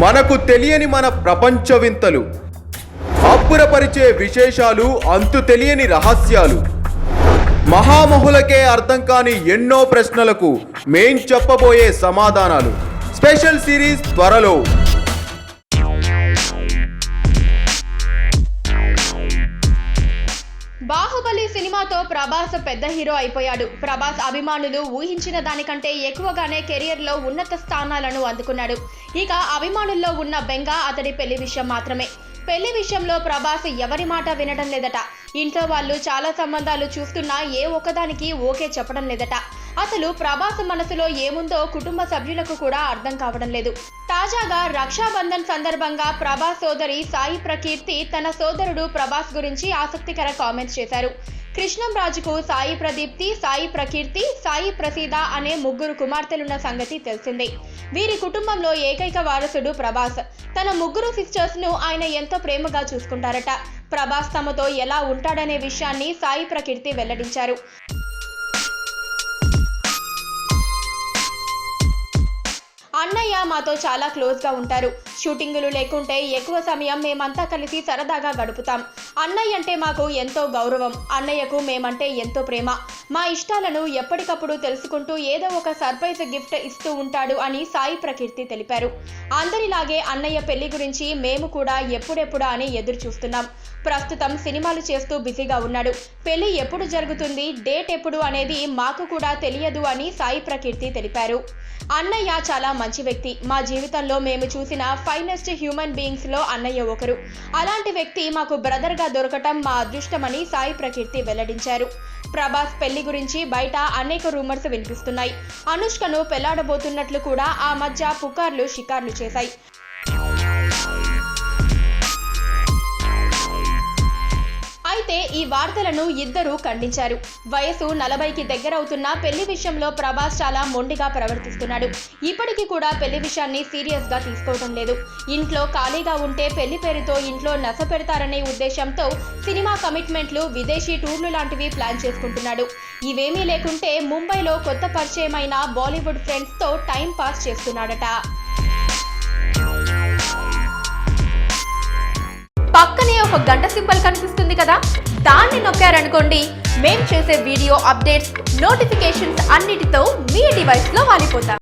మనకు తెలియని మన ప్రపంచ వింతలు, అబ్బురపరిచే విశేషాలు, అంతు తెలియని రహస్యాలు, మహామహులకే అర్థం కాని ఎన్నో ప్రశ్నలకు మేం చెప్పబోయే సమాధానాలు. స్పెషల్ సిరీస్ త్వరలో. బాహుబలి సినిమాతో ప్రభాస్ పెద్ద హీరో అయిపోయాడు. ప్రభాస్ అభిమానులు ఊహించిన దానికంటే ఎక్కువగానే కెరియర్లో ఉన్నత స్థానాలను అందుకున్నాడు. ఇక అభిమానుల్లో ఉన్న బెంగ అతడి పెళ్లి విషయం మాత్రమే. పెళ్లి విషయంలో ప్రభాస్ ఎవరి మాట వినడం లేదట. ఇంట్లో వాళ్ళు చాలా సంబంధాలు చూస్తున్నా ఏ ఒక్కదానికి ఓకే చెప్పడం లేదట. అసలు ప్రభాస్ మనసులో ఏముందో కుటుంబ సభ్యులకు కూడా అర్థం కావడం లేదు. తాజాగా రక్షాబంధన్ సందర్భంగా ప్రభాస్ సోదరి సాయి ప్రకీర్తి తన సోదరుడు ప్రభాస్ గురించి ఆసక్తికర కామెంట్స్ చేశారు. కృష్ణంరాజుకు సాయి ప్రదీప్తి, సాయి ప్రకీర్తి, సాయి ప్రసీద అనే ముగ్గురు కుమార్తెలున్న సంగతి తెలిసిందే. వీరి కుటుంబంలో ఏకైక వారసుడు ప్రభాస్. తన ముగ్గురు సిస్టర్స్ ను ఆయన ఎంతో ప్రేమగా చూసుకుంటారట. ప్రభాస్ తమతో ఎలా ఉంటాడనే విషయాన్ని సాయి ప్రకీర్తి వెల్లడించారు. అన్నయ్య మాతో చాలా క్లోజ్గా ఉంటారు. షూటింగులు లేకుంటే ఎక్కువ సమయం మేమంతా కలిసి సరదాగా గడుపుతాం. అన్నయ్య అంటే మాకు ఎంతో గౌరవం. అన్నయ్యకు మేమంటే ఎంతో ప్రేమ. మా ఇష్టాలను ఎప్పటికప్పుడు తెలుసుకుంటూ ఏదో ఒక సర్ప్రైజ్ గిఫ్ట్ ఇస్తూ ఉంటాడు అని సాయి ప్రకీర్తి తెలిపారు. అందరిలాగే అన్నయ్య పెళ్లి గురించి మేము కూడా ఎప్పుడెప్పుడా అని ఎదురు చూస్తున్నాం. ప్రస్తుతం సినిమాలు చేస్తూ బిజీగా ఉన్నాడు. పెళ్లి ఎప్పుడు జరుగుతుంది, డేట్ ఎప్పుడు అనేది మాకు కూడా తెలియదు అని సాయి ప్రకీర్తి తెలిపారు. అన్నయ్య చాలా మంచి వ్యక్తి. మా జీవితంలో మేము చూసిన ఫైనెస్ట్ హ్యూమన్ బీయింగ్స్ లో అన్నయ్య ఒకరు. అలాంటి వ్యక్తి మాకు బ్రదర్ గా దొరకటం మా అదృష్టమని సాయి ప్రకీర్తి వెల్లడించారు. ప్రభాస్ పెళ్లి గురించి బయట అనేక రూమర్స్ వినిపిస్తున్నాయి. అనుష్కను పెళ్లాడబోతున్నట్లు కూడా ఆ మధ్య పుకార్లు షికార్లు చేశాయి. అయితే ఈ వార్తలను ఇద్దరూ ఖండించారు. వయసు 40కి దగ్గరవుతున్న పెళ్లి విషయంలో ప్రభాస్ చాలా మొండిగా ప్రవర్తిస్తున్నాడు. ఇప్పటికీ కూడా పెళ్లి విషయాన్ని సీరియస్ గా తీసుకోవడం లేదు. ఇంట్లో ఖాళీగా ఉంటే పెళ్లి పేరుతో ఇంట్లో నస పెడతారనే ఉద్దేశంతో సినిమా కమిట్మెంట్లు, విదేశీ టూర్లు లాంటివి ప్లాన్ చేసుకుంటున్నాడు. ఇవేమీ లేకుంటే ముంబైలో కొత్త పరిచయమైన బాలీవుడ్ ఫ్రెండ్స్ తో టైం పాస్ చేస్తున్నాడట. పక్కనే ఒక గంట సింబల్ కనిపిస్తుంది కదా, దాన్ని నొక్కారనుకోండి, మేం చేసే వీడియో అప్డేట్స్, నోటిఫికేషన్స్ అన్నిటితో మీ డివైస్లో వాలిపోతాం.